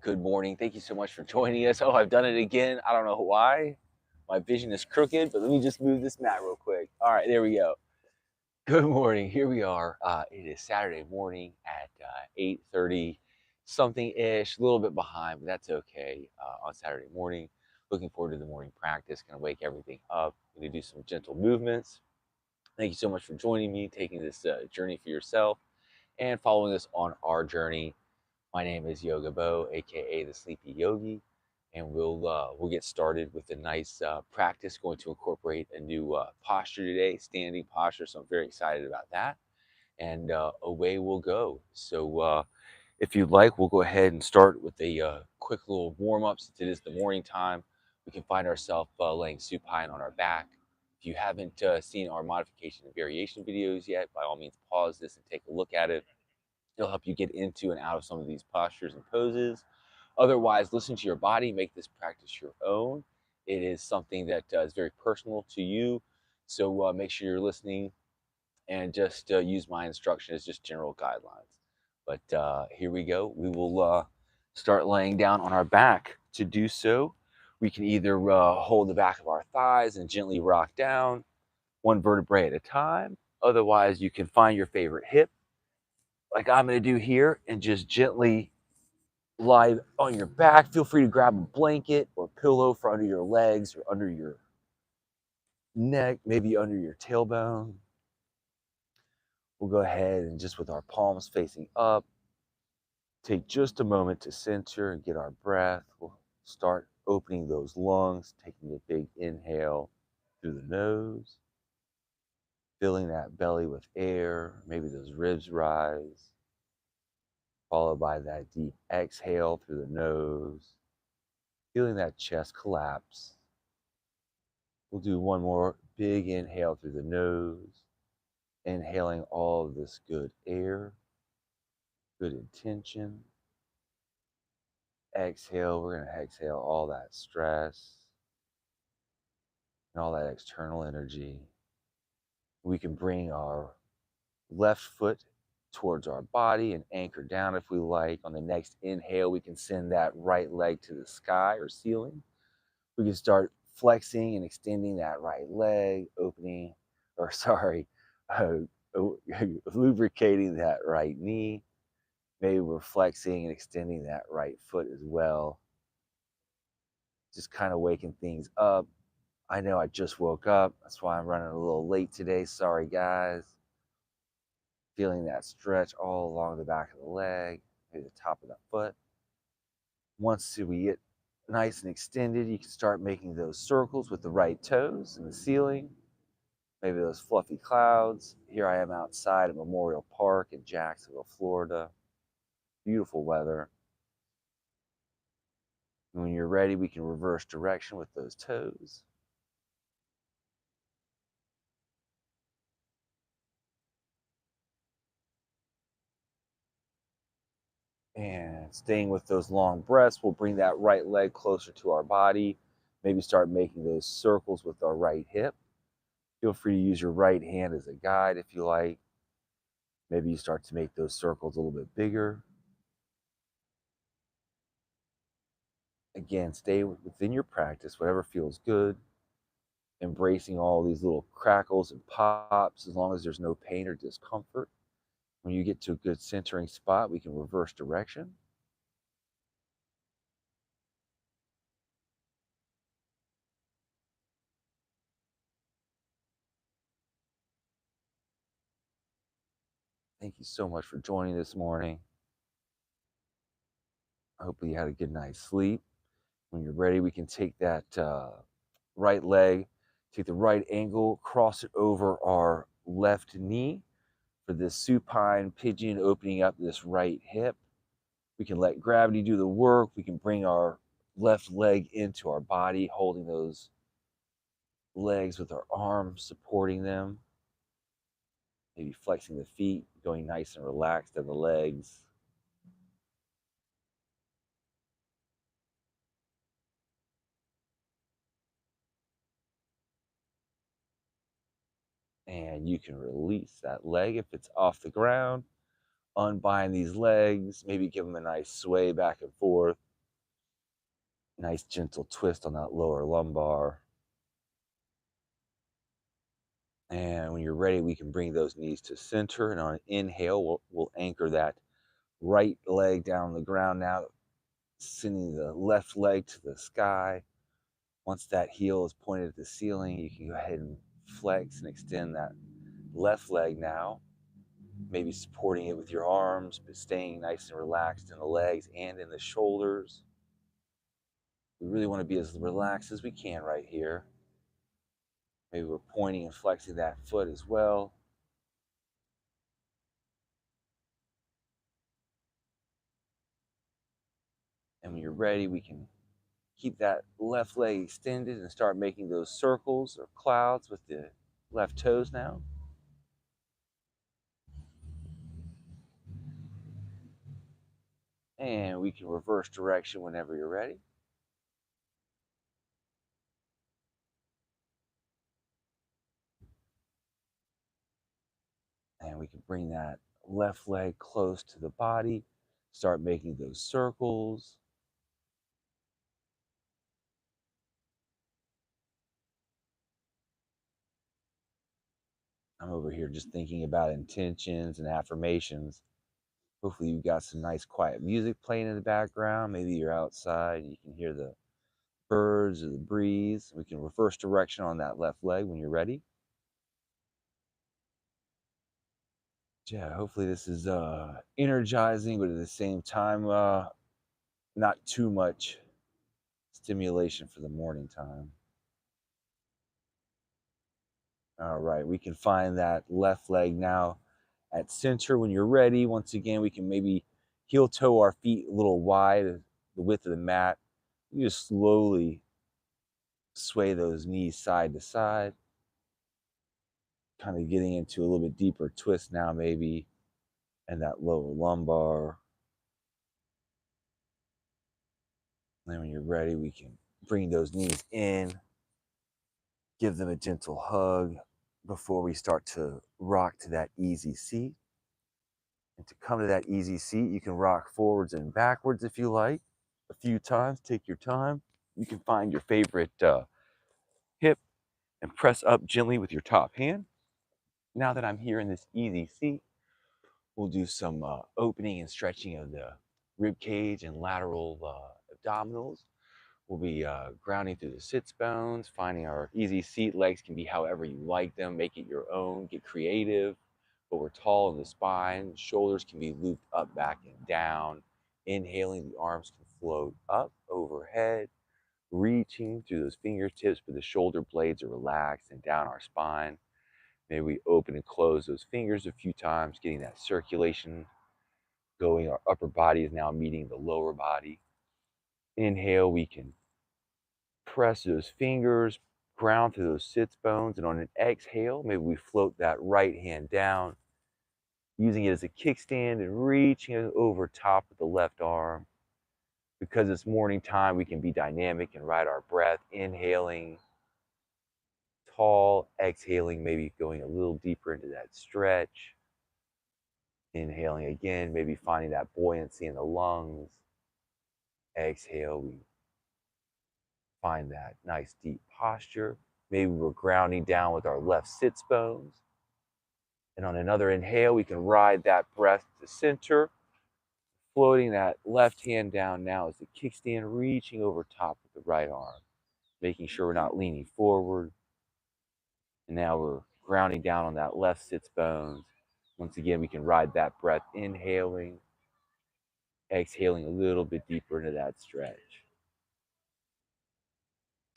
Good morning. Thank you so much for joining us. Oh, I've done it again. I don't know why. My vision is crooked, but let me just move this mat real quick. All right, there we go. Good morning. Here we are. It is Saturday morning at 8:30 something ish, a little bit behind, but that's okay. On Saturday morning, looking forward to the morning practice. Gonna wake everything up. Gonna do some gentle movements. Thank you so much for joining me, taking this journey for yourself, and following us on our journey. My name is Yoga Bo, aka the Sleepy Yogi, and we'll get started with a nice practice. Going to incorporate a new posture today, standing posture. So I'm very excited about that, and away we'll go. So if you'd like, we'll go ahead and start with a quick little warm up. Since it is the morning time, we can find ourselves laying supine on our back. If you haven't seen our modification and variation videos yet, by all means pause this and take a look at it. It'll help you get into and out of some of these postures and poses. Otherwise, listen to your body, make this practice your own. It is something that is very personal to you. So make sure you're listening and just use my instruction as just general guidelines. But here we go. We will start laying down on our back. To do so, we can either hold the back of our thighs and gently rock down one vertebrae at a time. Otherwise, you can find your favorite hip like I'm going to do here and just gently lie on your back. Feel free to grab a blanket or pillow for under your legs or under your neck, maybe under your tailbone. We'll go ahead and just with our palms facing up, take just a moment to center and get our breath. We'll start opening those lungs, taking a big inhale through the nose, filling that belly with air, maybe those ribs rise, followed by that deep exhale through the nose, feeling that chest collapse. We'll do one more big inhale through the nose, inhaling all of this good air, good intention. Exhale, we're going to exhale all that stress and all that external energy. We can bring our left foot towards our body and anchor down if we like. On the next inhale, we can send that right leg to the sky or ceiling. We can start flexing and extending that right leg, opening, or sorry, uh, lubricating that right knee. Maybe we're flexing and extending that right foot as well. Just kind of waking things up. I know I just woke up. That's why I'm running a little late today. Sorry, guys. Feeling that stretch all along the back of the leg, maybe the top of the foot. Once we get nice and extended, you can start making those circles with the right toes in the ceiling. Maybe those fluffy clouds. Here I am outside at Memorial Park in Jacksonville, Florida. Beautiful weather. And when you're ready, we can reverse direction with those toes. And staying with those long breaths, we'll bring that right leg closer to our body. Maybe start making those circles with our right hip. Feel free to use your right hand as a guide if you like. Maybe you start to make those circles a little bit bigger. Again, stay within your practice, whatever feels good. Embracing all these little crackles and pops as long as there's no pain or discomfort. When you get to a good centering spot, we can reverse direction. Thank you so much for joining this morning. Hopefully you had a good night's sleep. When you're ready, we can take that right leg, take the right angle, cross it over our left knee for this supine pigeon, opening up this right hip. We can let gravity do the work. We can bring our left leg into our body, holding those legs with our arms, supporting them. Maybe flexing the feet, going nice and relaxed in the legs. And you can release that leg if it's off the ground. Unbind these legs, maybe give them a nice sway back and forth. Nice gentle twist on that lower lumbar. And when you're ready, we can bring those knees to center. And on an inhale, we'll anchor that right leg down on the ground now, sending the left leg to the sky. Once that heel is pointed at the ceiling, you can go ahead and flex and extend that left leg now, maybe supporting it with your arms, but staying nice and relaxed in the legs and in the shoulders. We really want to be as relaxed as we can right here. Maybe we're pointing and flexing that foot as well. And when you're ready, we can keep that left leg extended and start making those circles or clouds with the left toes now. And we can reverse direction whenever you're ready. And we can bring that left leg close to the body, start making those circles. I'm over here just thinking about intentions and affirmations. Hopefully you've got some nice quiet music playing in the background. Maybe you're outside, you can hear the birds or the breeze. We can reverse direction on that left leg when you're ready. Yeah, hopefully this is energizing, but at the same time, not too much stimulation for the morning time. All right, we can find that left leg now at center when you're ready. Once again, we can maybe heel toe our feet a little wide, the width of the mat. You just slowly sway those knees side to side, kind of getting into a little bit deeper twist now, maybe, and that lower lumbar. And then when you're ready, we can bring those knees in, give them a gentle hug before we start to rock to that easy seat. And to come to that easy seat, you can rock forwards and backwards if you like a few times. Take your time. You can find your favorite hip and press up gently with your top hand. Now that I'm here in this easy seat, we'll do some opening and stretching of the rib cage and lateral abdominals. We'll be grounding through the sits bones, finding our easy seat. Legs can be however you like them. Make it your own. Get creative. But we're tall in the spine. Shoulders can be looped up, back, and down. Inhaling, the arms can float up overhead, reaching through those fingertips, but the shoulder blades are relaxed and down our spine. Maybe we open and close those fingers a few times, getting that circulation going. Our upper body is now meeting the lower body. Inhale, we can press those fingers, ground through those sits bones, and on an exhale, maybe we float that right hand down, using it as a kickstand and reaching over top of the left arm. Because it's morning time, we can be dynamic and ride our breath, inhaling tall, exhaling, maybe going a little deeper into that stretch. Inhaling again, maybe finding that buoyancy in the lungs. Exhale, we find that nice deep posture. Maybe we're grounding down with our left sits bones. And on another inhale, we can ride that breath to center, floating that left hand down now as the kickstand, reaching over top of the right arm, making sure we're not leaning forward. And now we're grounding down on that left sits bones. Once again, we can ride that breath, inhaling, exhaling a little bit deeper into that stretch.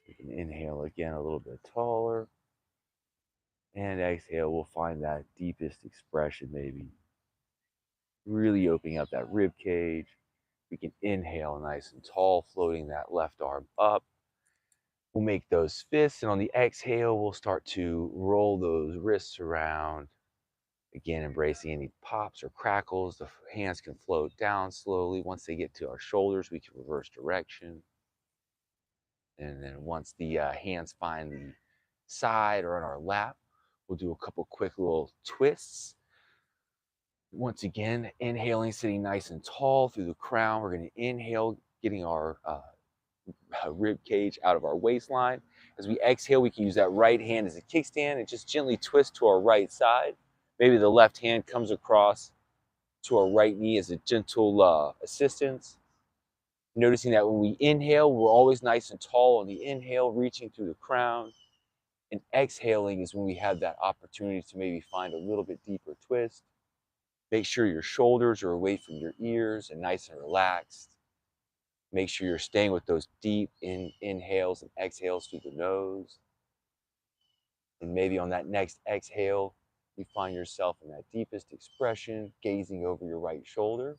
We can inhale again a little bit taller. And exhale, we'll find that deepest expression, maybe really opening up that rib cage. We can inhale nice and tall, floating that left arm up. We'll make those fists, and on the exhale, we'll start to roll those wrists around. Again, embracing any pops or crackles. The hands can float down slowly. Once they get to our shoulders, we can reverse direction. And then once the hands find the side or on our lap, we'll do a couple quick little twists. Once again, inhaling, sitting nice and tall through the crown. We're going to inhale, getting our rib cage out of our waistline. As we exhale, we can use that right hand as a kickstand and just gently twist to our right side. Maybe the left hand comes across to our right knee as a gentle assistance. Noticing that when we inhale, we're always nice and tall on the inhale, reaching through the crown. And exhaling is when we have that opportunity to maybe find a little bit deeper twist. Make sure your shoulders are away from your ears and nice and relaxed. Make sure you're staying with those deep inhales and exhales through the nose. And maybe on that next exhale, you find yourself in that deepest expression, gazing over your right shoulder.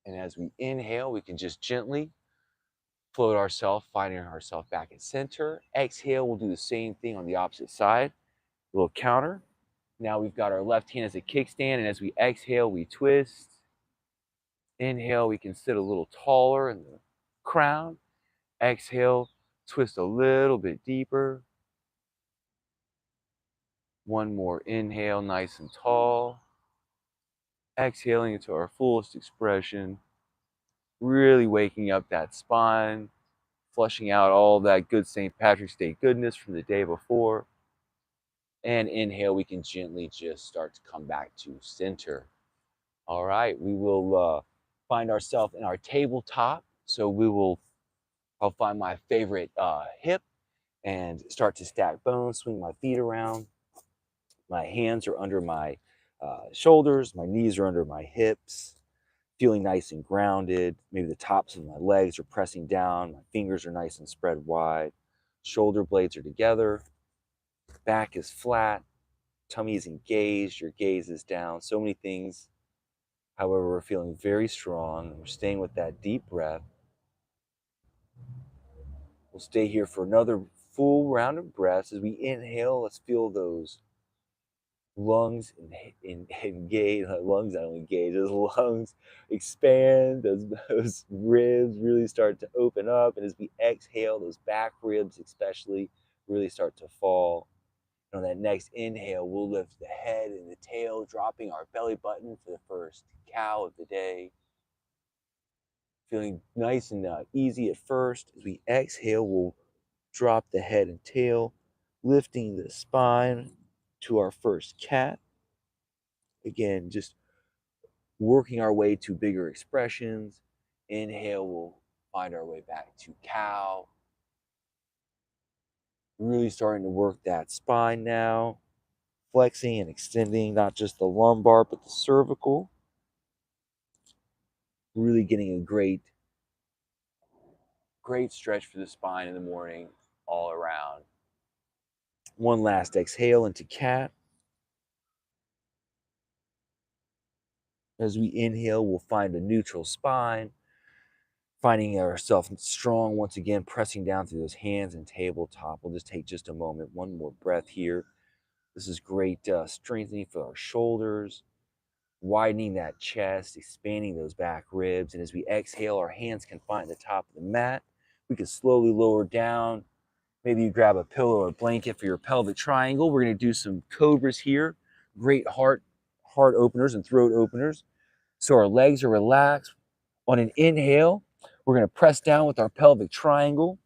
And as we inhale, we can just gently float ourselves, finding ourselves back at center. Exhale, we'll do the same thing on the opposite side. A little counter. Now we've got our left hand as a kickstand, and as we exhale, we twist. Inhale, we can sit a little taller in the crown. Exhale, twist a little bit deeper. One more inhale, nice and tall. Exhaling into our fullest expression. Really waking up that spine, flushing out all that good St. Patrick's Day goodness from the day before. And inhale, we can gently just start to come back to center. All right, we will find ourselves in our tabletop. So I'll find my favorite hip and start to stack bones, swing my feet around. My hands are under my shoulders, my knees are under my hips, feeling nice and grounded. Maybe the tops of my legs are pressing down, my fingers are nice and spread wide. Shoulder blades are together, back is flat, tummy is engaged, your gaze is down. So many things. However, we're feeling very strong. We're staying with that deep breath. We'll stay here for another full round of breaths. As we inhale, let's feel those lungs engage, lungs not engage, those lungs expand, those ribs really start to open up. And as we exhale, those back ribs especially really start to fall. And on that next inhale, we'll lift the head and the tail, dropping our belly button for the first cow of the day. Feeling nice and easy at first. As we exhale, we'll drop the head and tail, lifting the spine to our first cat. Again, just working our way to bigger expressions. Inhale, we'll find our way back to cow. Really starting to work that spine now. Flexing and extending not just the lumbar, but the cervical. Really getting a great stretch for the spine in the morning all around. One last exhale into cat. As we inhale, we'll find a neutral spine, finding ourselves strong once again, pressing down through those hands and tabletop. We'll just take just a moment, one more breath here. This is great strengthening for our shoulders, widening that chest, expanding those back ribs. And as we exhale, our hands can find the top of the mat. We can slowly lower down. Maybe you grab a pillow or blanket for your pelvic triangle. We're going to do some cobras here. Great heart openers and throat openers. So our legs are relaxed. On an inhale, we're going to press down with our pelvic triangle.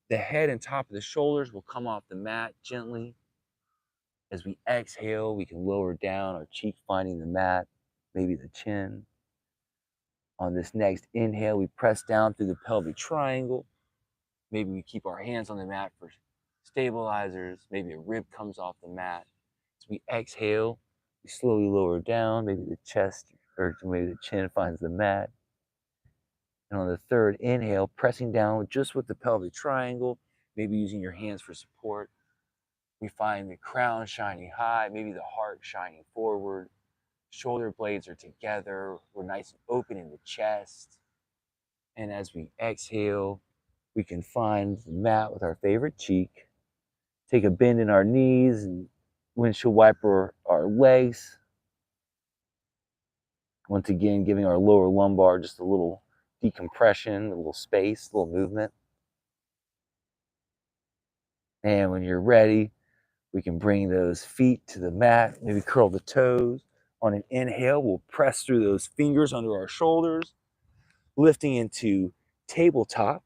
The head and top of the shoulders will come off the mat gently. As we exhale, we can lower down, our cheek finding the mat, maybe the chin. On this next inhale, we press down through the pelvic triangle. Maybe we keep our hands on the mat for stabilizers. Maybe a rib comes off the mat. As we exhale, we slowly lower down. Maybe the chest or maybe the chin finds the mat. And on the third inhale, pressing down just with the pelvic triangle, maybe using your hands for support. We find the crown shining high, maybe the heart shining forward. Shoulder blades are together. We're nice and open in the chest. And as we exhale, we can find the mat with our favorite cheek. Take a bend in our knees and windshield wiper our legs. Once again, giving our lower lumbar just a little decompression, a little space, a little movement. And when you're ready, we can bring those feet to the mat, maybe curl the toes. On an inhale, we'll press through those fingers under our shoulders, lifting into tabletop.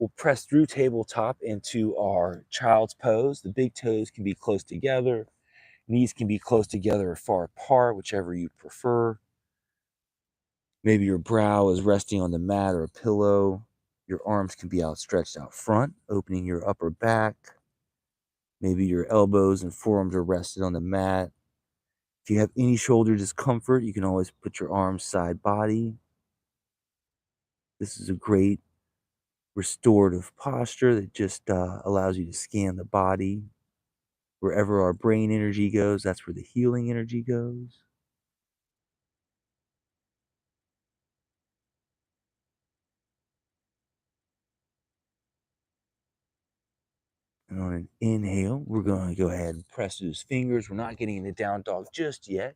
We'll press through tabletop into our child's pose. The big toes can be close together. Knees can be close together or far apart, whichever you prefer. Maybe your brow is resting on the mat or a pillow. Your arms can be outstretched out front, opening your upper back. Maybe your elbows and forearms are rested on the mat. If you have any shoulder discomfort, you can always put your arms side body. This is a great restorative posture that just allows you to scan the body. Wherever our brain energy goes, that's where the healing energy goes. And on an inhale, we're going to go ahead and press those fingers. We're not getting into down dog just yet.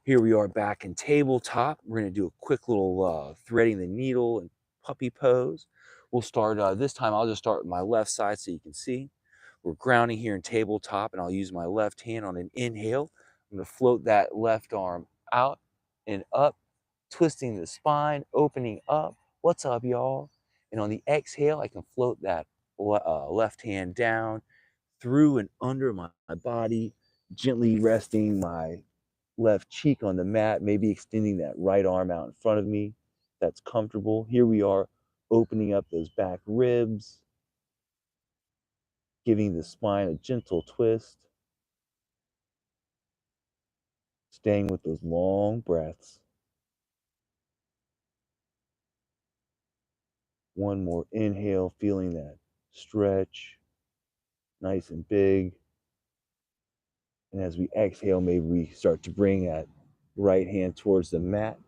Here we are back in tabletop. We're going to do a quick little threading the needle and puppy pose. We'll start this time. I'll just start with my left side so you can see. We're grounding here in tabletop, and I'll use my left hand on an inhale. I'm going to float that left arm out and up, twisting the spine, opening up. What's up, y'all? And on the exhale, I can float that left hand down through and under my body, gently resting my left cheek on the mat, maybe extending that right arm out in front of me. That's comfortable. Here we are, opening up those back ribs, giving the spine a gentle twist, staying with those long breaths. One more inhale, feeling that stretch, nice and big. And as we exhale, maybe we start to bring that right hand towards the mat.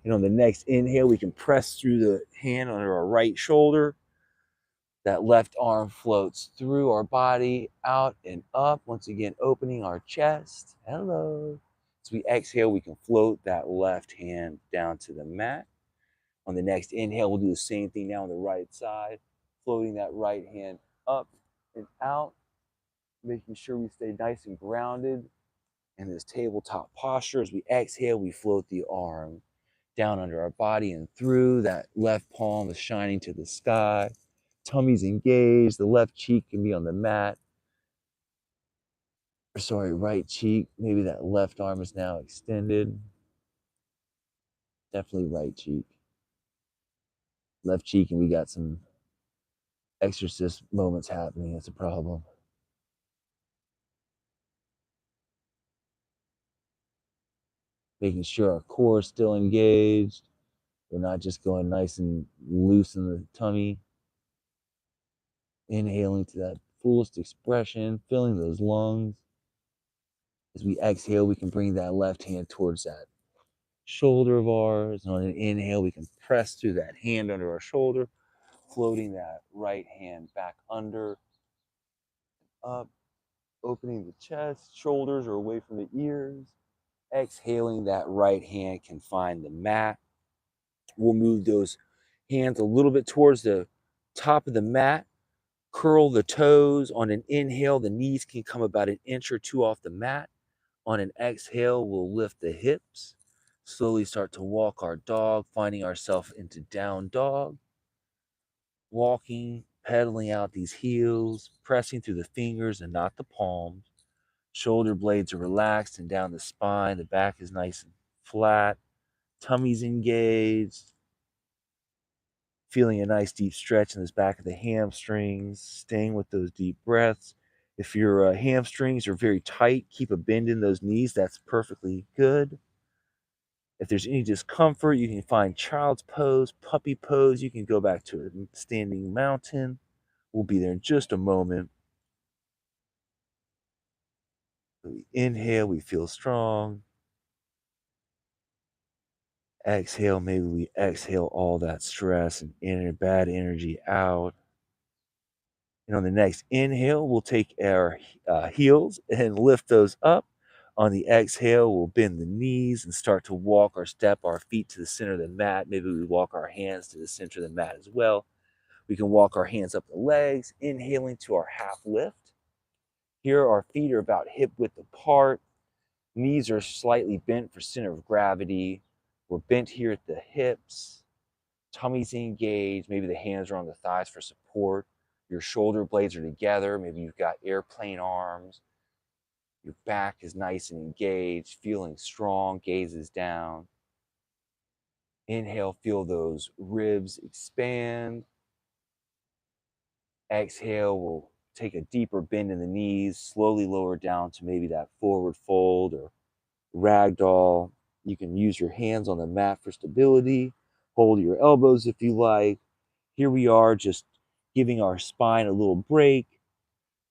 And on the next inhale, we can press through the hand under our right shoulder. That left arm floats through our body, out and up. Once again, opening our chest. Hello. As we exhale, we can float that left hand down to the mat. On the next inhale, we'll do the same thing now on the right side, floating that right hand up and out, making sure we stay nice and grounded in this tabletop posture. As we exhale, we float the arm down under our body and through. That left palm is shining to the sky. Tummy's engaged. The left cheek can be on the mat. Or sorry, right cheek. Maybe that left arm is now extended. Definitely right cheek. Left cheek, and we got some exorcist moments happening. That's a problem. Making sure our core is still engaged. We're not just going nice and loose in the tummy. Inhaling to that fullest expression, filling those lungs. As we exhale, we can bring that left hand towards that shoulder of ours. And on an inhale, we can press through that hand under our shoulder, floating that right hand back under, up, opening the chest. Shoulders are away from the ears. Exhaling, that right hand can find the mat. We'll move those hands a little bit towards the top of the mat. Curl the toes. On an inhale, the knees can come about an inch or two off the mat. On an exhale, we'll lift the hips. Slowly start to walk our dog, finding ourselves into down dog. Walking, pedaling out these heels, pressing through the fingers and not the palms. Shoulder blades are relaxed and down the spine. The back is nice and flat. Tummy's engaged. Feeling a nice deep stretch in this back of the hamstrings. Staying with those deep breaths. If your hamstrings are very tight, keep a bend in those knees. That's perfectly good. If there's any discomfort, you can find child's pose, puppy pose. You can go back to a standing mountain. We'll be there in just a moment. We inhale, we feel strong. Exhale, maybe we exhale all that stress and bad energy out. And on the next inhale, we'll take our heels and lift those up. On the exhale, we'll bend the knees and start to walk or step our feet to the center of the mat. Maybe we walk our hands to the center of the mat as well. We can walk our hands up the legs, inhaling to our half lift. Here, our feet are about hip width apart. Knees are slightly bent for center of gravity. We're bent here at the hips. tummy's engaged. Maybe the hands are on the thighs for support. Your shoulder blades are together. Maybe you've got airplane arms. Your back is nice and engaged, feeling strong, gazes down. Inhale, feel those ribs expand. Exhale, we'll take a deeper bend in the knees, slowly lower down to maybe that forward fold or ragdoll. You can use your hands on the mat for stability. Hold your elbows if you like. Here we are, just giving our spine a little break,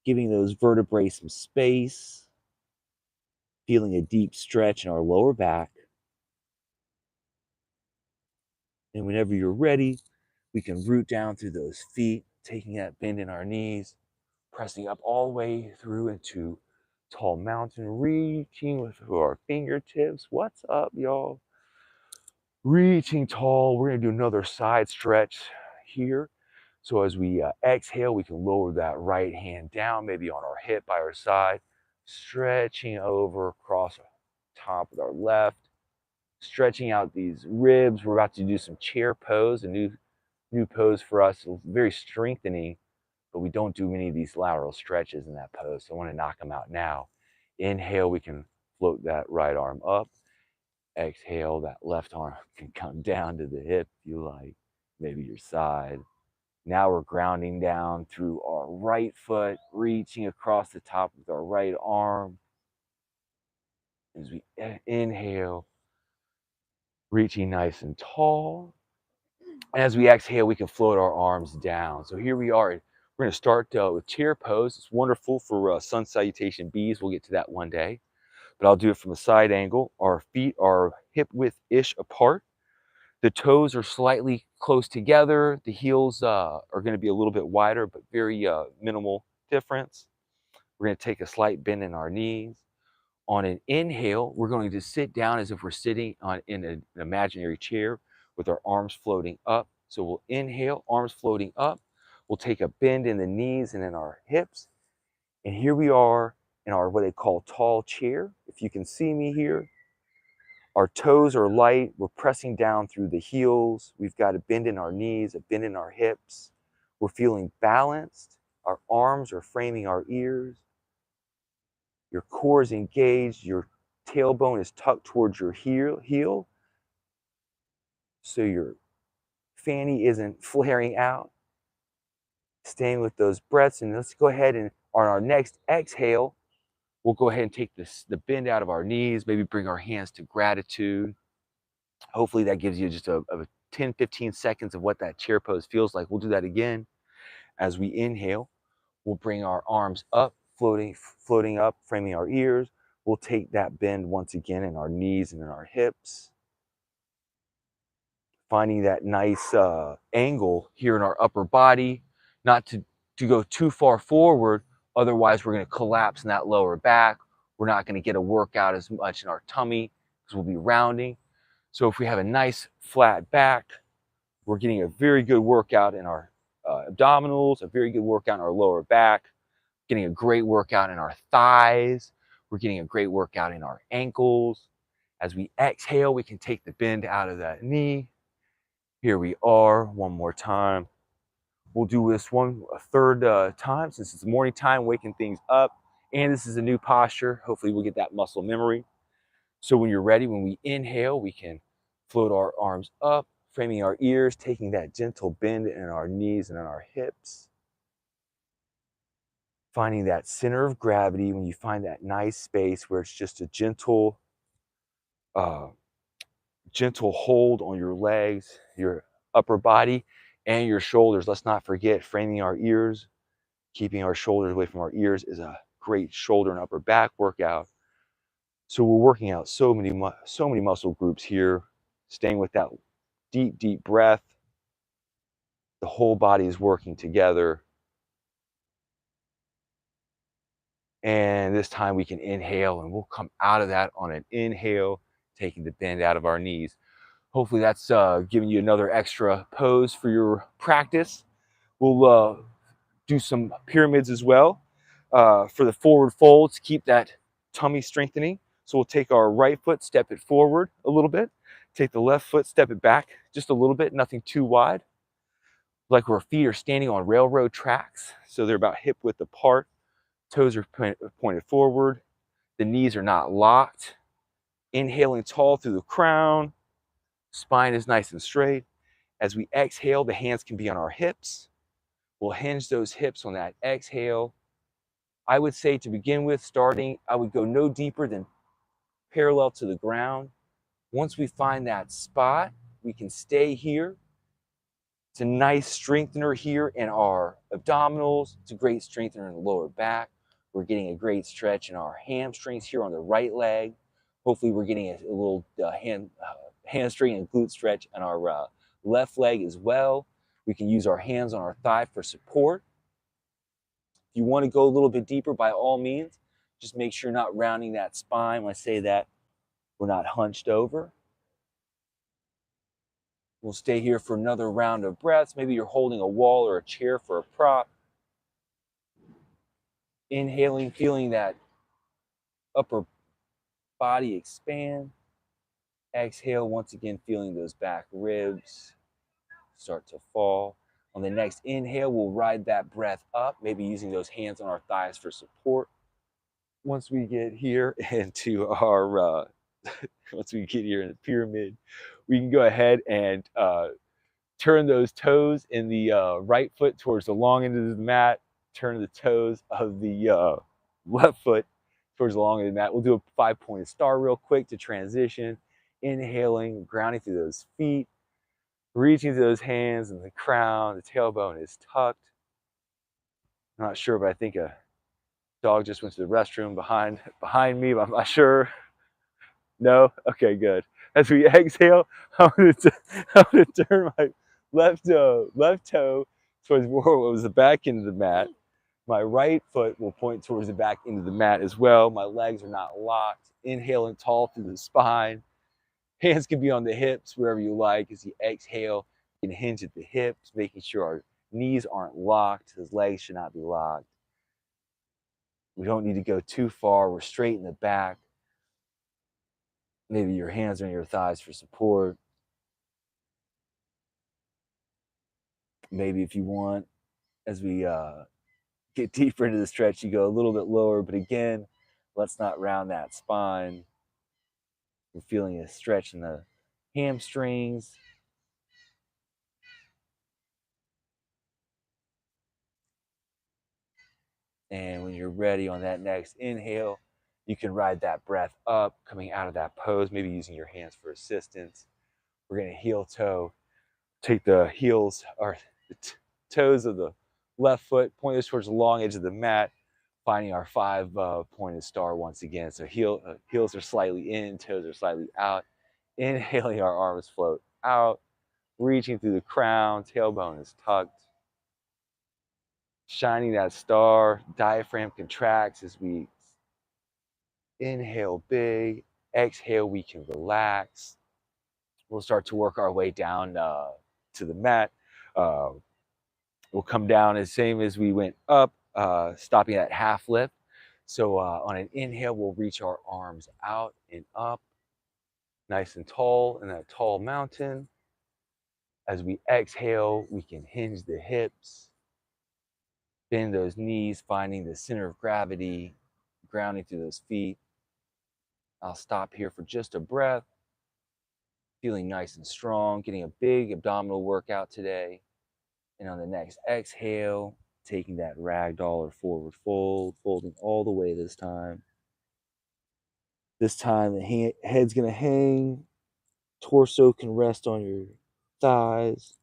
giving those vertebrae some space, feeling a deep stretch in our lower back. And whenever you're ready, we can root down through those feet, taking that bend in our knees, pressing up all the way through into tall mountain, reaching with our fingertips. What's up, y'all? Reaching tall. We're going to do another side stretch here. So as we exhale, we can lower that right hand down, maybe on our hip by our side, stretching over across top with our left, stretching out these ribs. We're about to do some chair pose, a new pose for us, very strengthening, but we don't do many of these lateral stretches in that pose. So I want to knock them out now. Inhale, we can float that right arm up. Exhale, that left arm can come down to the hip if you like, maybe your side. Now we're grounding down through our right foot, reaching across the top with our right arm. As we inhale, reaching nice and tall. And as we exhale, we can float our arms down. So here we are. We're going to start with chair pose. It's wonderful for sun salutation bees. We'll get to that one day. But I'll do it from a side angle. Our feet are hip width-ish apart. The toes are slightly close together. The heels are going to be a little bit wider, but very minimal difference. We're going to take a slight bend in our knees. On an inhale, we're going to sit down as if we're sitting in an imaginary chair with our arms floating up. So we'll inhale, arms floating up. We'll take a bend in the knees and in our hips. And here we are in our what they call tall chair. If you can see me here, our toes are light. We're pressing down through the heels. We've got a bend in our knees, a bend in our hips. We're feeling balanced. Our arms are framing our ears. Your core is engaged. Your tailbone is tucked towards your heel. So your fanny isn't flaring out. Staying with those breaths. And let's go ahead and on our next exhale, we'll go ahead and take the bend out of our knees, maybe bring our hands to gratitude. Hopefully that gives you just a 10, 15 seconds of what that chair pose feels like. We'll do that again. As we inhale, we'll bring our arms up, floating up, framing our ears. We'll take that bend once again in our knees and in our hips. Finding that nice angle here in our upper body, not to go too far forward. Otherwise, we're going to collapse in that lower back. We're not going to get a workout as much in our tummy because we'll be rounding. So if we have a nice flat back, we're getting a very good workout in our abdominals, a very good workout in our lower back, getting a great workout in our thighs. We're getting a great workout in our ankles. As we exhale, we can take the bend out of that knee. Here we are, one more time. We'll do this one a third time since it's morning time, waking things up. And this is a new posture. Hopefully we'll get that muscle memory. So when you're ready, when we inhale, we can float our arms up, framing our ears, taking that gentle bend in our knees and in our hips. Finding that center of gravity when you find that nice space where it's just a gentle hold on your legs, your upper body, and your shoulders. Let's not forget framing our ears. Keeping our shoulders away from our ears is a great shoulder and upper back workout. So we're working out so many muscle groups here, staying with that deep, deep breath. The whole body is working together. And this time we can inhale and we'll come out of that on an inhale, taking the bend out of our knees. Hopefully that's giving you another extra pose for your practice. We'll do some pyramids as well for the forward folds to keep that tummy strengthening. So we'll take our right foot, step it forward a little bit, Take the left foot, step it back just a little bit, nothing too wide. Like our feet are standing on railroad tracks. So they're about hip width apart. Toes are pointed forward. The knees are not locked. Inhaling tall through the crown. Spine is nice and straight. As we exhale, the hands can be on our hips. We'll hinge those hips on that exhale. I would say to begin with, starting, I would go no deeper than parallel to the ground. Once we find that spot, we can stay here. It's a nice strengthener here in our abdominals. It's a great strengthener in the lower back. We're getting a great stretch in our hamstrings here on the right leg. Hopefully we're getting a little hamstring and glute stretch on our left leg as well. We can use our hands on our thigh for support. If you want to go a little bit deeper, by all means, just make sure you're not rounding that spine. When I say that, we're not hunched over. We'll stay here for another round of breaths. Maybe you're holding a wall or a chair for a prop. Inhaling, feeling that upper body expand. Exhale, once again, feeling those back ribs start to fall. On the next inhale, we'll ride that breath up, maybe using those hands on our thighs for support. Once we get here into our, once we get here in the pyramid, we can go ahead and turn those toes in the right foot towards the long end of the mat. Turn the toes of the left foot towards the long end of the mat. We'll do a 5-pointed star real quick to transition. Inhaling, grounding through those feet, reaching to those hands and the crown. The tailbone is tucked. I'm not sure, but I think a dog just went to the restroom behind me, but I'm not sure. No? Okay, good. As we exhale, I'm gonna turn my left toe towards what was the back end of the mat. My right foot will point towards the back end of the mat as well. My legs are not locked. Inhaling tall through the spine. Hands can be on the hips, wherever you like. As you exhale, you can hinge at the hips, making sure our knees aren't locked. His legs should not be locked. We don't need to go too far. We're straight in the back. Maybe your hands are on your thighs for support. Maybe if you want, as we get deeper into the stretch, you go a little bit lower. But again, let's not round that spine. We're feeling a stretch in the hamstrings. And when you're ready on that next inhale, you can ride that breath up, coming out of that pose, maybe using your hands for assistance. We're going to heel toe, take the heels or the toes of the left foot, point those towards the long edge of the mat, finding our 5-pointed star once again. So heels are slightly in, toes are slightly out. Inhaling, our arms float out, reaching through the crown, tailbone is tucked. Shining that star, diaphragm contracts as we inhale big, exhale, we can relax. We'll start to work our way down to the mat. We'll come down as same as we went up, stopping at half lift. So on an inhale, we'll reach our arms out and up, nice and tall in that tall mountain. As we exhale, we can hinge the hips, bend those knees, finding the center of gravity, grounding through those feet. I'll stop here for just a breath, feeling nice and strong, getting a big abdominal workout today. And on the next exhale, taking that ragdoll or forward fold, folding all the way this time. This time the head's gonna hang, torso can rest on your thighs.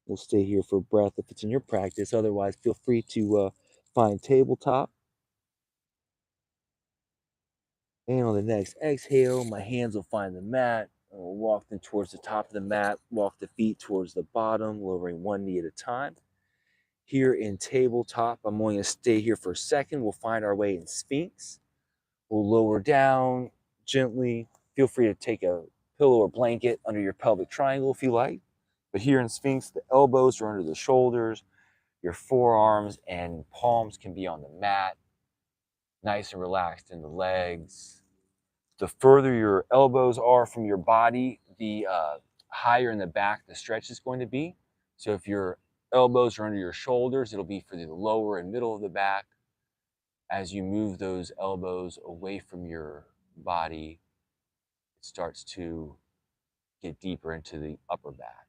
We'll stay here for breath if it's in your practice. Otherwise, feel free to find tabletop. And on the next exhale, my hands will find the mat. We'll walk them towards the top of the mat, walk the feet towards the bottom, lowering one knee at a time. Here in tabletop, I'm going to stay here for a second. We'll find our way in Sphinx. We'll lower down gently. Feel free to take a pillow or blanket under your pelvic triangle if you like. But here in Sphinx, the elbows are under the shoulders. Your forearms and palms can be on the mat. Nice and relaxed in the legs. The further your elbows are from your body, the higher in the back the stretch is going to be. So if your elbows are under your shoulders, it'll be for the lower and middle of the back. As you move those elbows away from your body, it starts to get deeper into the upper back.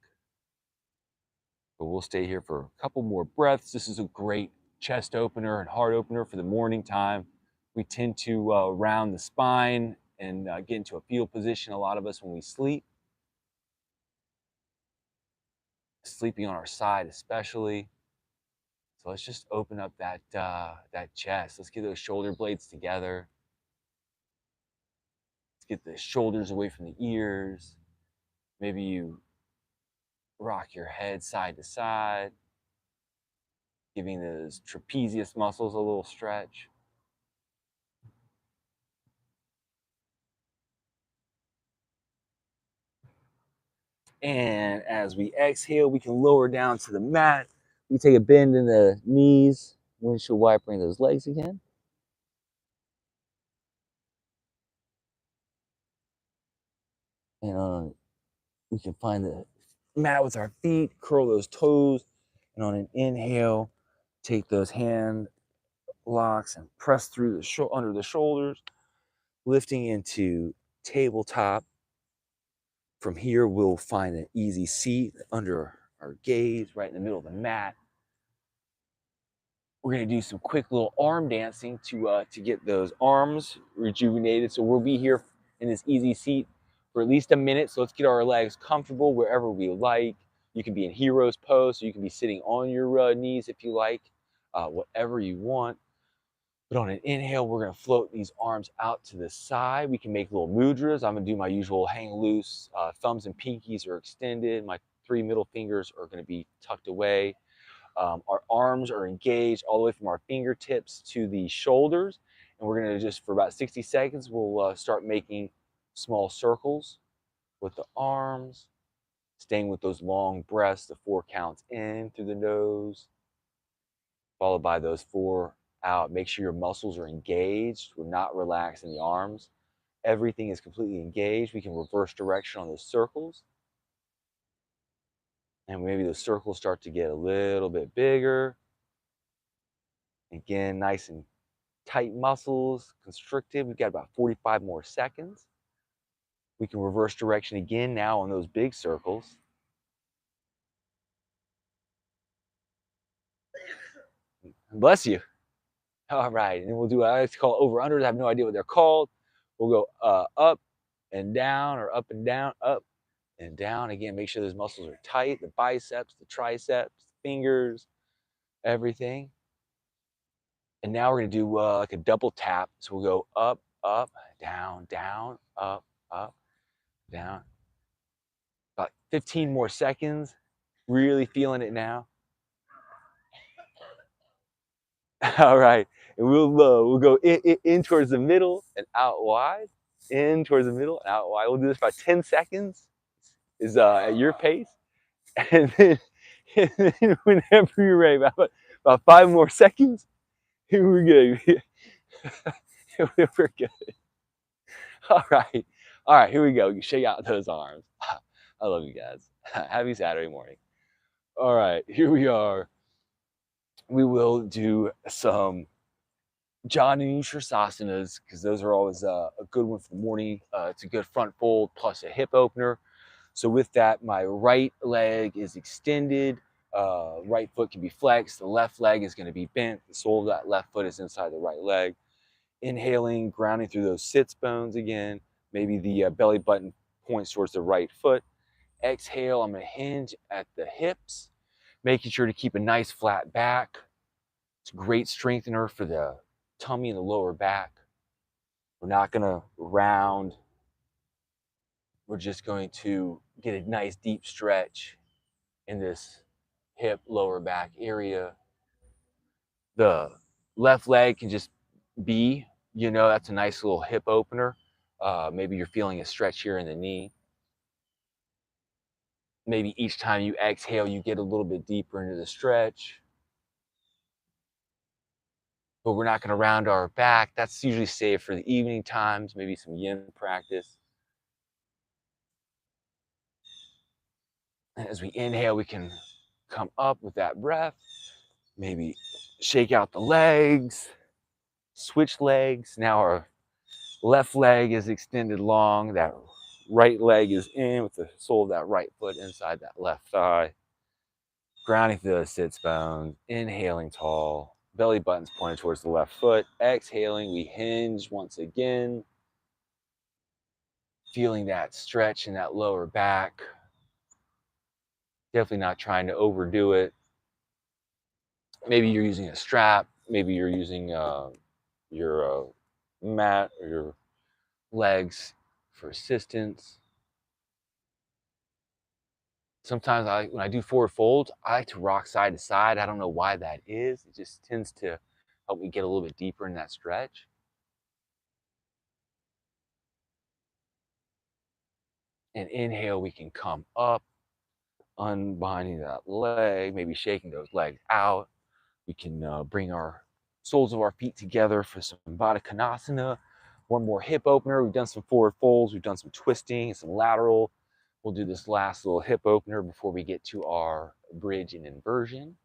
But we'll stay here for a couple more breaths. This is a great chest opener and heart opener for the morning time. We tend to round the spine and get into a fetal position, a lot of us, when we sleep. Sleeping on our side especially. So let's just open up that chest. Let's get those shoulder blades together. Let's get the shoulders away from the ears. Maybe you rock your head side to side, giving those trapezius muscles a little stretch. And as we exhale, we can lower down to the mat. We take a bend in the knees, windshield wipering those legs again. And we can find the mat with our feet, curl those toes, and on an inhale, take those hand locks and press through the under the shoulders, lifting into tabletop. From here, we'll find an easy seat under our gaze, right in the middle of the mat. We're gonna do some quick little arm dancing to get those arms rejuvenated. So we'll be here in this easy seat for at least a minute. So let's get our legs comfortable wherever we like. You can be in hero's pose, so you can be sitting on your knees if you like, whatever you want. But on an inhale, we're gonna float these arms out to the side. We can make little mudras. I'm gonna do my usual hang loose. Thumbs and pinkies are extended. My 3 middle fingers are gonna be tucked away. Our arms are engaged all the way from our fingertips to the shoulders. And we're gonna just, for about 60 seconds, we'll start making small circles with the arms, staying with those long breaths, the 4 counts in through the nose, followed by those 4 out. Make sure your muscles are engaged. We're not relaxed in the arms. Everything is completely engaged. We can reverse direction on those circles. And maybe those circles start to get a little bit bigger. Again, nice and tight muscles, constricted. We've got about 45 more seconds. We can reverse direction again now on those big circles. Bless you. All right, and we'll do what I like to call over-unders. I have no idea what they're called. We'll go up and down, or up and down, up and down. Again, make sure those muscles are tight, the biceps, the triceps, the fingers, everything. And now we're gonna do like a double tap. So we'll go up, up, down, down, up, down. About 15 more seconds. Really feeling it now. All right, and we'll go in towards the middle and out wide. In towards the middle and out wide. We'll do this about 10 seconds. Is at your pace, and then whenever you're ready, about 5 more seconds. Here we go. We're good. All right, here we go. You shake out those arms. I love you guys. Happy Saturday morning. All right, here we are. We will do some Janu Shirsasanas, because those are always a good one for the morning. It's a good front fold plus a hip opener. So with that, my right leg is extended. Right foot can be flexed. The left leg is going to be bent. The sole of that left foot is inside the right leg. Inhaling, grounding through those sits bones again. Maybe the belly button points towards the right foot. Exhale, I'm going to hinge at the hips, making sure to keep a nice flat back. It's a great strengthener for the tummy and the lower back. We're not going to round. We're just going to get a nice deep stretch in this hip, lower back area. The left leg can just be, that's a nice little hip opener. Maybe you're feeling a stretch here in the knee. Maybe each time you exhale, you get a little bit deeper into the stretch. but we're not going to round our back. That's usually saved for the evening times, maybe some yin practice. As we inhale, we can come up with that breath, maybe shake out the legs, switch legs. Now our left leg is extended long, that right leg is in with the sole of that right foot inside that left thigh. Grounding through those sits bones, inhaling tall, belly button's pointed towards the left foot. Exhaling, we hinge once again, feeling that stretch in that lower back. Definitely not trying to overdo it. Maybe you're using a strap, maybe you're using your mat or your legs for assistance. Sometimes when I do forward folds, I like to rock side to side. I don't know why that is. It just tends to help me get a little bit deeper in that stretch. And inhale, we can come up, unbinding that leg, maybe shaking those legs out. We can bring our soles of our feet together for some Baddha Konasana. One more hip opener. We've done some forward folds. We've done some twisting, some lateral. We'll do this last little hip opener before we get to our bridge and inversion.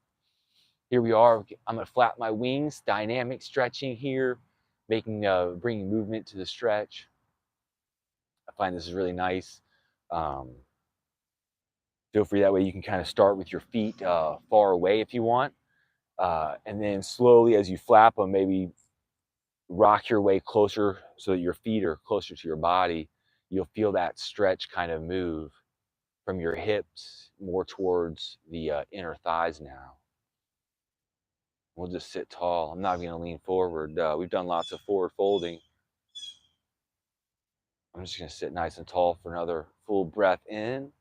Here we are. I'm going to flap my wings, dynamic stretching here, bringing movement to the stretch. I find this is really nice. Feel free, that way you can kind of start with your feet far away if you want. And then slowly as you flap them, maybe rock your way closer so that your feet are closer to your body. You'll feel that stretch kind of move from your hips more towards the inner thighs now. We'll just sit tall. I'm not going to lean forward. We've done lots of forward folding. I'm just going to sit nice and tall for another full breath in.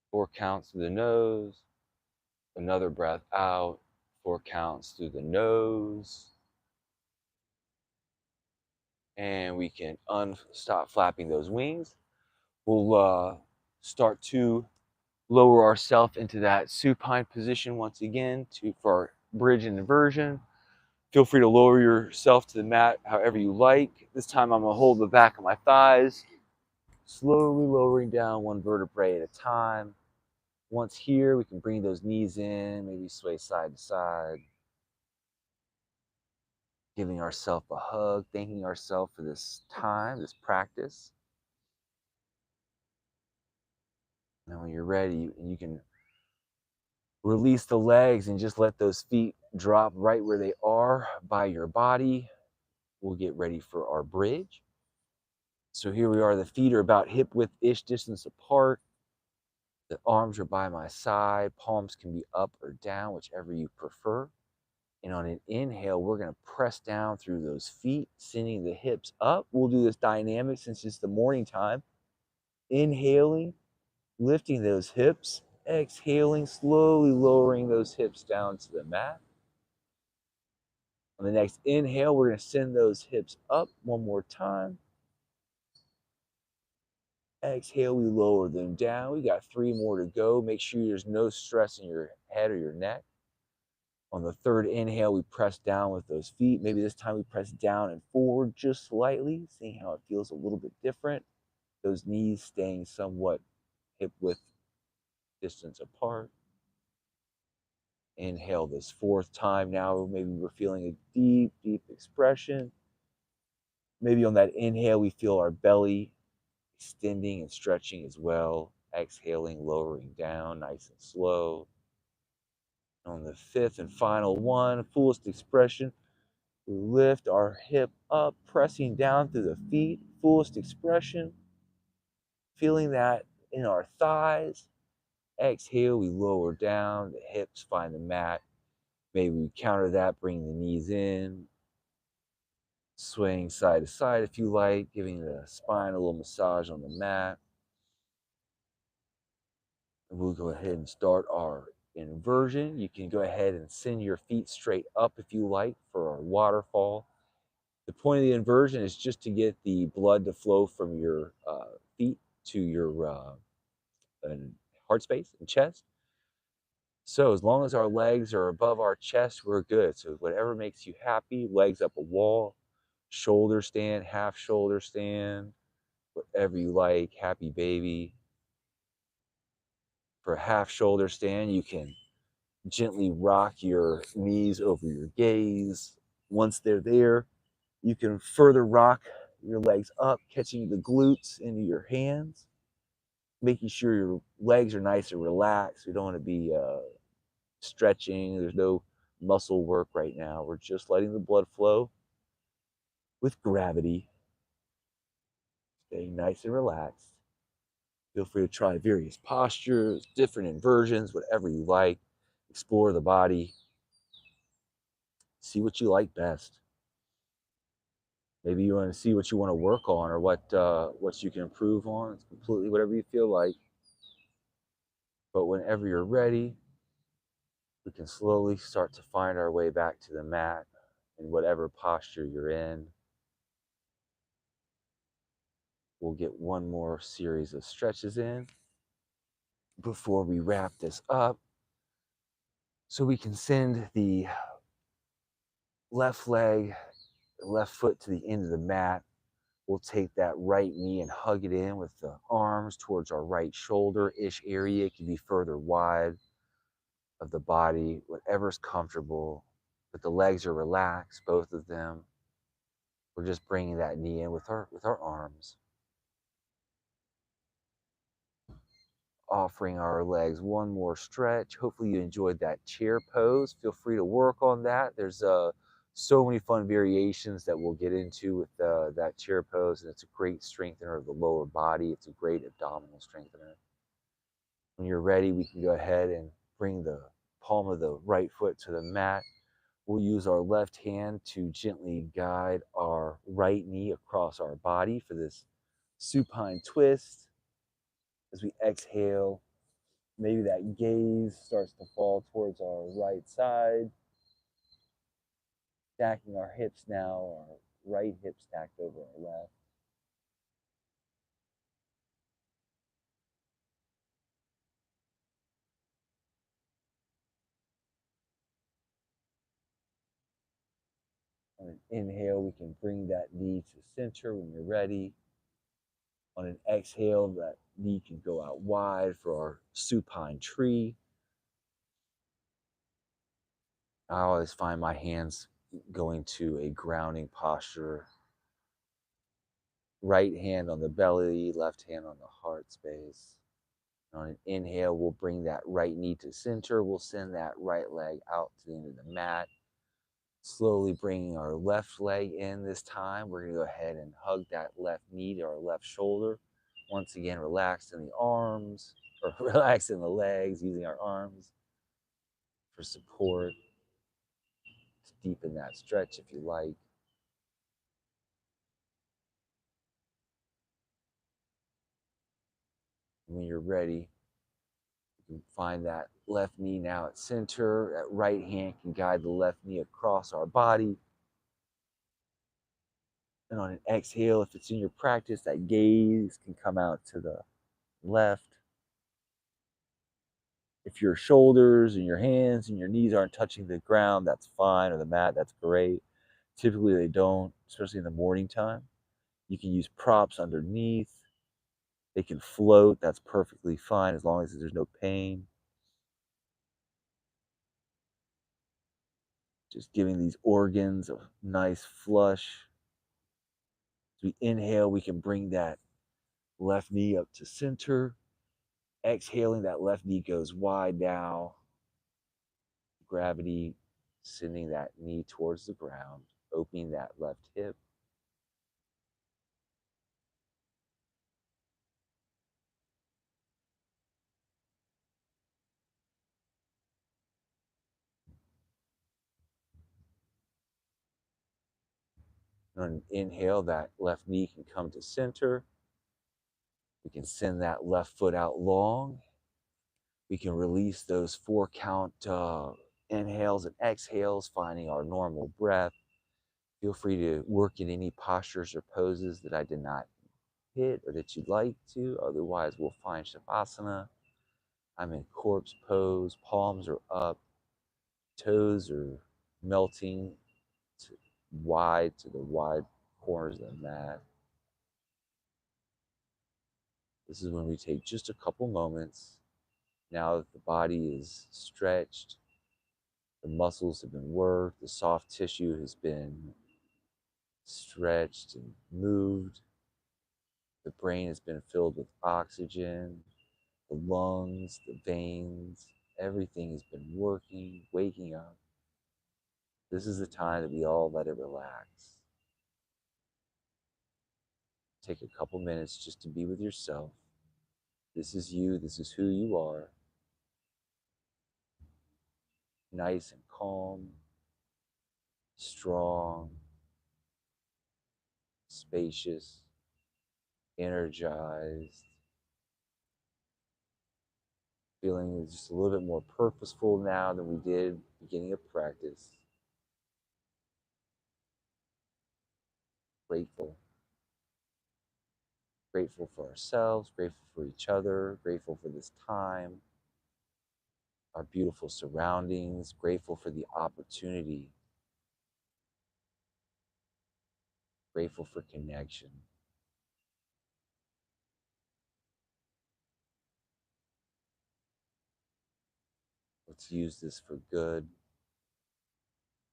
4 counts through the nose. Another breath out. 4 counts through the nose. And we can stop flapping those wings. We'll start to lower ourselves into that supine position once again for our bridge and inversion. Feel free to lower yourself to the mat however you like. This time I'm going to hold the back of my thighs, slowly lowering down one vertebrae at a time. Once here, we can bring those knees in, maybe sway side to side. Giving ourselves a hug, thanking ourselves for this time, this practice. And when you're ready, you can release the legs and just let those feet drop right where they are by your body. We'll get ready for our bridge. So here we are. The feet are about hip width-ish distance apart. The arms are by my side. Palms can be up or down, whichever you prefer. And on an inhale, we're going to press down through those feet, sending the hips up. We'll do this dynamic since it's the morning time. Inhaling, lifting those hips. Exhaling, slowly lowering those hips down to the mat. On the next inhale, we're going to send those hips up one more time. Exhale, we lower them down. We got 3 more to go. Make sure there's no stress in your head or your neck. On the third inhale, we press down with those feet. Maybe this time we press down and forward just slightly, seeing how it feels a little bit different. Those knees staying somewhat hip width distance apart. Inhale this 4th time. Now maybe we're feeling a deep, deep expression. Maybe on that inhale, we feel our belly extending and stretching as well. Exhaling, lowering down, nice and slow. On the 5th and final one, fullest expression, we lift our hip up, pressing down through the feet, fullest expression. Feeling that in our thighs. Exhale, we lower down, the hips find the mat. Maybe we counter that, bring the knees in, swaying side to side if you like, giving the spine a little massage on the mat. And we'll go ahead and start our inversion. You can go ahead and send your feet straight up if you like for our waterfall. The point of the inversion is just to get the blood to flow from your feet to your heart space and chest. So as long as our legs are above our chest, we're good. So whatever makes you happy, legs up a wall, shoulder stand, half shoulder stand, whatever you like, happy baby. For a half shoulder stand, you can gently rock your knees over your gaze. Once they're there, you can further rock your legs up, catching the glutes into your hands, making sure your legs are nice and relaxed. We don't want to be stretching. There's no muscle work right now. We're just letting the blood flow with gravity, staying nice and relaxed. Feel free to try various postures, different inversions, whatever you like. Explore the body, see what you like best. Maybe you want to see what you want to work on or what you can improve on. It's completely whatever you feel like. But whenever you're ready, we can slowly start to find our way back to the mat in whatever posture you're in. We'll get one more series of stretches in before we wrap this up. So we can send the left leg, left foot to the end of the mat. We'll take that right knee and hug it in with the arms towards our right shoulder-ish area. It can be further wide of the body, whatever's comfortable. But the legs are relaxed, both of them. We're just bringing that knee in with our arms, offering our legs one more stretch. Hopefully you enjoyed that chair pose. Feel free to work on that. There's so many fun variations that we'll get into with that chair pose, and it's a great strengthener of the lower body. It's a great abdominal strengthener. When you're ready, we can go ahead and bring the palm of the right foot to the mat. We'll use our left hand to gently guide our right knee across our body for this supine twist. As we exhale, maybe that gaze starts to fall towards our right side. Stacking our hips now, our right hip stacked over our left. On an inhale, we can bring that knee to center when you're ready. On an exhale, that knee can go out wide for our supine tree. I always find my hands going to a grounding posture. Right hand on the belly, left hand on the heart space. On an inhale, we'll bring that right knee to center. We'll send that right leg out to the end of the mat. Slowly bringing our left leg in this time. We're going to go ahead and hug that left knee to our left shoulder. Once again, relaxed in the arms, or relaxed in the legs, using our arms for support. To deepen that stretch if you like. When you're ready, you can find that left knee now at center. That right hand can guide the left knee across our body. And on an exhale, if it's in your practice, that gaze can come out to the left. If your shoulders and your hands and your knees aren't touching the ground, that's fine, or the mat, that's great. Typically they don't, especially in the morning time. You can use props underneath. They can float, that's perfectly fine as long as there's no pain. Just giving these organs a nice flush. As we inhale, we can bring that left knee up to center. Exhaling, that left knee goes wide now. Gravity sending that knee towards the ground, opening that left hip. On an inhale, that left knee can come to center. We can send that left foot out long. We can release those 4 count inhales and exhales, finding our normal breath. Feel free to work in any postures or poses that I did not hit or that you'd like to. Otherwise, we'll find Shavasana. I'm in corpse pose, palms are up, toes are melting to to the wide corners of the mat. This is when we take just a couple moments. Now that the body is stretched, the muscles have been worked, the soft tissue has been stretched and moved, the brain has been filled with oxygen, the lungs, the veins, everything has been working, waking up. This is the time that we all let it relax. Take a couple minutes just to be with yourself. This is you, this is who you are. Nice and calm, strong, spacious, energized, feeling just a little bit more purposeful now than we did beginning of practice. Grateful. Grateful for ourselves, grateful for each other, grateful for this time, our beautiful surroundings, grateful for the opportunity, grateful for connection. Let's use this for good.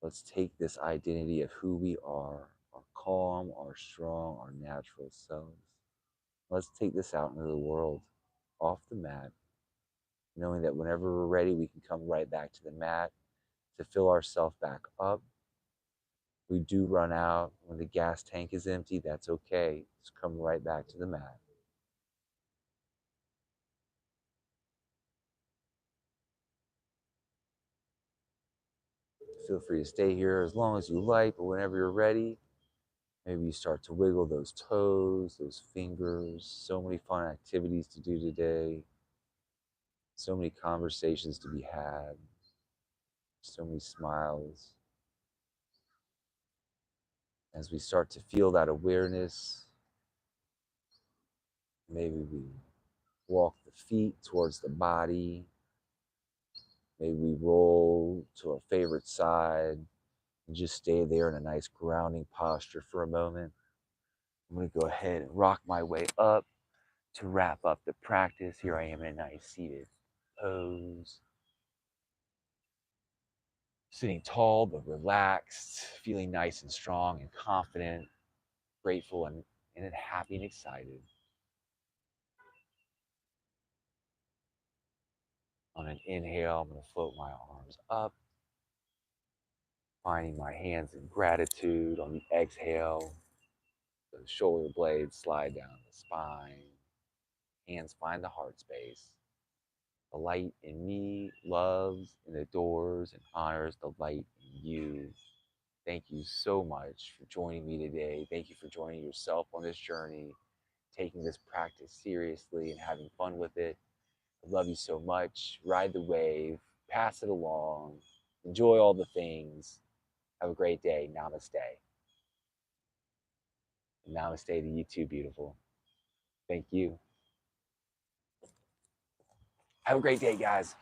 Let's take this identity of who we are, our calm, our strong, our natural selves. Let's take this out into the world, off the mat, knowing that whenever we're ready, we can come right back to the mat to fill ourselves back up. We do run out when the gas tank is empty, that's okay. Just come right back to the mat. Feel free to stay here as long as you like, but whenever you're ready, maybe you start to wiggle those toes, those fingers. So many fun activities to do today. So many conversations to be had. So many smiles. As we start to feel that awareness, maybe we walk the feet towards the body. Maybe we roll to our favorite side and just stay there in a nice grounding posture for a moment. I'm going to go ahead and rock my way up to wrap up the practice. Here I am in a nice seated pose. Sitting tall but relaxed, feeling nice and strong and confident, grateful and happy and excited. On an inhale, I'm going to float my arms up, finding my hands in gratitude. On the exhale, the shoulder blades slide down the spine. Hands find the heart space. The light in me loves and adores and honors the light in you. Thank you so much for joining me today. Thank you for joining yourself on this journey, taking this practice seriously and having fun with it. I love you so much. Ride the wave, pass it along, enjoy all the things. Have a great day. Namaste. Namaste to you too, beautiful. Thank you. Have a great day, guys.